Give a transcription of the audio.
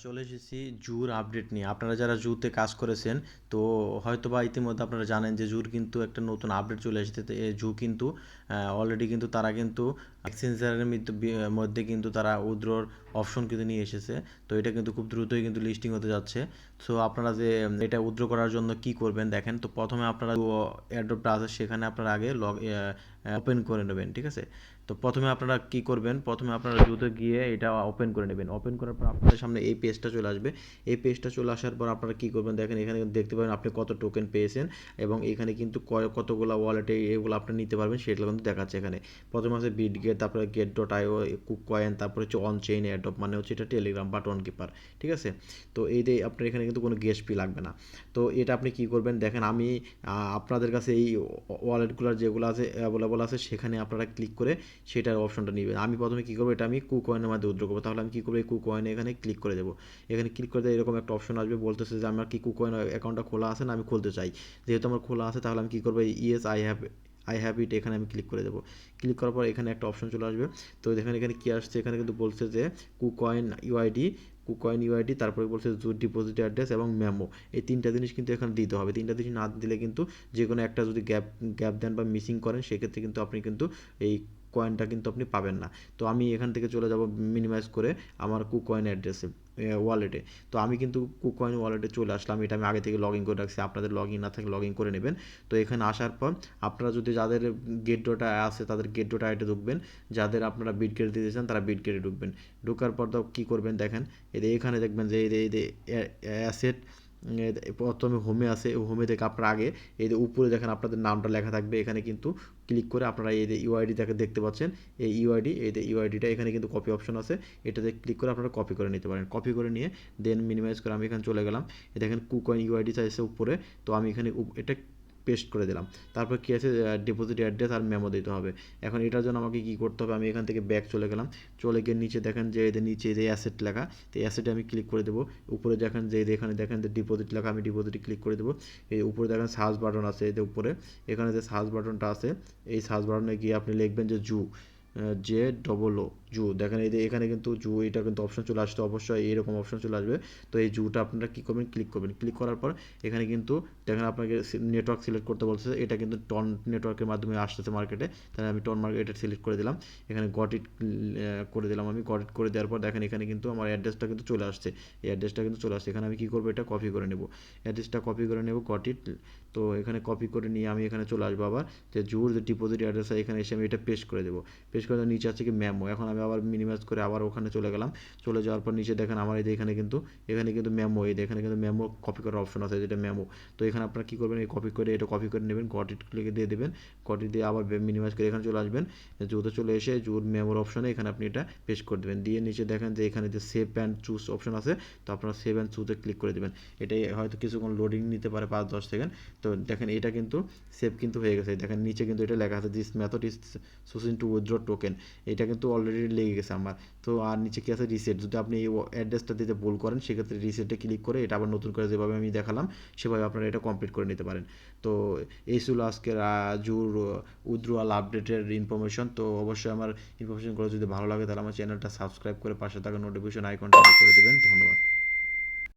চলে এসেছি জুর আপডেট নিয়ে। আপনারা যারা জুতে কাজ করেছেন তো হয়তোবা ইতিমধ্যে আপনারা জানেন যে জুর কিন্তু একটা নতুন আপডেট চলে এসেছে। তো জু কিন্তু অলরেডি কিন্তু তারা কিন্তু এক্সচেঞ্জারের মধ্যে কিন্তু তারা উইথড্রর অপশন কিন্তু নিয়ে এসেছে। তো এটা কিন্তু খুব দ্রুতই কিন্তু লিস্টিং হতে যাচ্ছে। সো আপনারা যে এটা উইথড্র করার জন্য কি করবেন দেখেন। তো প্রথমে আপনারা এয়ারড্রপটা আছে সেখানে আপনারা আগে ওপেন করে নেবেন, ঠিক আছে। তো প্রথমে আপনারা কি করবেন, প্রথমে আপনারা জুতে গিয়ে এটা ওপেন করে নেবেন। ওপেন করার পর আপনাদের সামনে এই পেজটা চলে আসবে। এই পেজটা চলে আসার পর আপনারা কি করবেন দেখেন, এখানে দেখতে পাবেন আপনি কত টোকেন পেয়েছেন এবং এখানে কিন্তু কতগুলো ওয়ালেটে এগুলো আপনি নিতে পারবেন সেগুলো কিন্তু দেখাচ্ছে এখানে। প্রথমে আছে বিটগেট, তারপরে গেট.io, কুককয়েন, তারপরে হচ্ছে অনচেইন এয়ারড্রপ, মানে হচ্ছে এটা টেলিগ্রাম বা টোন কিপার, ঠিক আছে। তো এই দিয়ে আপনার এখানে কিন্তু কোনো গ্যাস ফি লাগবে না। তো এটা আপনি কি করবেন দেখেন, আমি আপনাদের কাছে এই ওয়ালেটগুলোর যেগুলো আছে অ্যাভেলেবল আছে সেখানে আপনারা ক্লিক করে সেটার অপশনটা নেবেন। আমি প্রথমে কী করবো, এটা আমি কুকয়েনের মাধ্যমে উইথড্র করবো। তাহলে আমি কী করবো, এই কুকয়েনে এখানে ক্লিক করে দেবো। এখানে ক্লিক করে দিয়ে এরকম একটা অপশন আসবে, বলতেছে যে আমার কি কুকয়েন অ্যাকাউন্টটা খোলা আছে না আমি খুলতে চাই। যেহেতু আমার খোলা আছে তাহলে আমি কী করবো, ইয়েস আই হ্যাভ ইট এখানে আমি ক্লিক করে দেবো। ক্লিক করার পর এখানে একটা অপশন চলে আসবে। তো দেখেন এখানে কী আসছে, এখানে কিন্তু বলছে যে কুকয়েন ইউআইডি, তারপরে বলছে জুট ডিপোজিট অ্যাড্রেস এবং মেমো। এই তিনটা জিনিস কিন্তু এখানে দিতে হবে। তিনটা জিনিস না দিলে কিন্তু যে কোনো একটা যদি গ্যাপ দেন বা মিসিং করেন সেক্ষেত্রে কিন্তু আপনি কিন্তু এই কয়েনটা কিন্তু আপনি পাবেন না। তো আমি এখান থেকে চলে যাব মিনিমাইজ করে আমার কুকয়েন অ্যাড্রেসে, ওয়ালেটে। তো আমি কিন্তু কুকয়েন ওয়ালেটে চলে আসলাম। এটা আমি আগে থেকে লগ ইন করে রাখছি, আপনাদের লগ ইন না থাকলে লগ ইন করে নেবেন। তো এখানে আসার পর আপনারা যদি যাদের গেট.io আছে তাদের গেট.ioতে ঢুকবেন, যাদের আপনারা বিটগেট দিতে চান তারা বিটগেটে ঢুকবেন। ঢোকার পর তো কী করবেন দেখেন, এখানে দেখবেন যে এই অ্যাসেট, প্রথমে হোমে আছে, হোমে থেকে আপনার আগে এই যে উপরে দেখেন আপনাদের নামটা লেখা থাকবে। এখানে কিন্তু ক্লিক করে আপনারা এই যে ইউআইডি দেখতে পাচ্ছেন, এই যে ইউআইডিটা এখানে কিন্তু কপি অপশন আছে, এটাতে ক্লিক করে আপনারা কপি করে নিতে পারেন। কপি করে নিয়ে দেন মিনিমাইজ করে আমি এখানে চলে গেলাম। দেখেন কুকয়েন ইউআইডি চাইছে উপরে, তো আমি এখানে এটা পেস্ট করে দিলাম। তারপর কী আছে, ডিপোজিট অ্যাড্রেস আর মেমো দিতে হবে। এখন এটার জন্য আমাকে কী করতে হবে, আমি এখান থেকে ব্যাক চলে গেলাম। চলে গিয়ে নিচে দেখেন যে এদের নিচে যে অ্যাসেট লেখা, তো অ্যাসেটে আমি ক্লিক করে দেবো। উপরে দেখেন যে এখানে দেখেন যে ডিপোজিট লেখা, আমি ডিপোজিটে ক্লিক করে দেবো। এই উপরে দেখেন সার্চ বাটন আছে, এই যে উপরে এখানে যে সার্চ বাটনটা আছে, এই সার্চ বাটনে গিয়ে আপনি লিখবেন যে JOO জু। দেখেন এই যে এখানে কিন্তু জু এটা কিন্তু অপশন চলে আসছে, অবশ্যই এইরকম অপশন চলে আসবে। তো এই জুটা আপনারা কী করবেন, ক্লিক করবেন। ক্লিক করার পর এখানে কিন্তু দেখেন আপনাকে নেটওয়ার্ক সিলেক্ট করতে বলছে। এটা কিন্তু টন নেটওয়ার্কের মাধ্যমে আসতেছে মার্কেটে, তাহলে আমি টন মার্কেট এটা সিলেক্ট করে দিলাম। এখানে গট ইট করে দিলাম। আমি গট ইট করে দেওয়ার পর দেখেন এখানে কিন্তু আমার অ্যাড্রেসটা কিন্তু চলে আসছে। এই অ্যাড্রেসটা কিন্তু চলে আসছে। এখানে আমি কী করবো, এটা কপি করে নেব, অ্যাড্রেসটা কপি করে নেব, গট ইট। তো এখানে কপি করে নিয়ে আমি এখানে চলে আসবো আবার, যে জুর যে ডিপোজিট অ্যাড্রেস এখানে এসে আমি এটা পেস্ট করে দেবো। পেস্ট করে নিচে আছে কি মেমো। এখন আমি আবার মিনিমাইজ করে আবার ওখানে চলে গেলাম। চলে যাওয়ার পর নিচে দেখেন আমার এই যে এখানে কিন্তু মেমো, এখানে কিন্তু মেমো কপি করার অপশন আছে, যেটা মেমো। তো এখানে আপনারা কী করবেন, এই কপি করে এটা কপি করে নেবেন, গট ইট লিখে দিয়ে দেবেন। গট ইট দিয়ে আবার মিনিমাইজ করে এখানে চলে আসবেন। জুতে চলে এসে জুর মেমোর অপশনে এখানে আপনি এটা পেস্ট করে দেবেন। দিয়ে নিচে দেখেন যে এখানে যে সেভ অ্যান্ড চুজ অপশন আছে, তো আপনারা সেভ অ্যান্ড চুজে ক্লিক করে দেবেন। এটাই হয়তো কিছুক্ষণ লোডিং নিতে পারে, 5-10 সেকেন্ড। তো দেখেন এটা কিন্তু সেভ কিন্তু হয়ে গেছে। দেখেন নিচে কিন্তু এটা লেখা আছে, this method is choosing two withdraw token. এটা কিন্তু অলরেডি লেগে গেছে আমার। তো আর নিচে কি আছে, রিসেট। যদি আপনি এই অ্যাড্রেসটা দিতে ভুল করেন সেক্ষেত্রে রিসেটে ক্লিক করে এটা আবার নতুন করে যেভাবে আমি দেখালাম সেভাবে আপনারা এটা কমপ্লিট করে নিতে পারেন। তো এই ছিল আজকের জুর উইথড্রয়াল আপডেটের ইনফরমেশন। তো অবশ্যই আমার ইনফরমেশনগুলো যদি ভালো লাগে তাহলে আমার চ্যানেলটা সাবস্ক্রাইব করে পাশে থাকা নোটিফিকেশন আইকনটা অন করে দেবেন। ধন্যবাদ।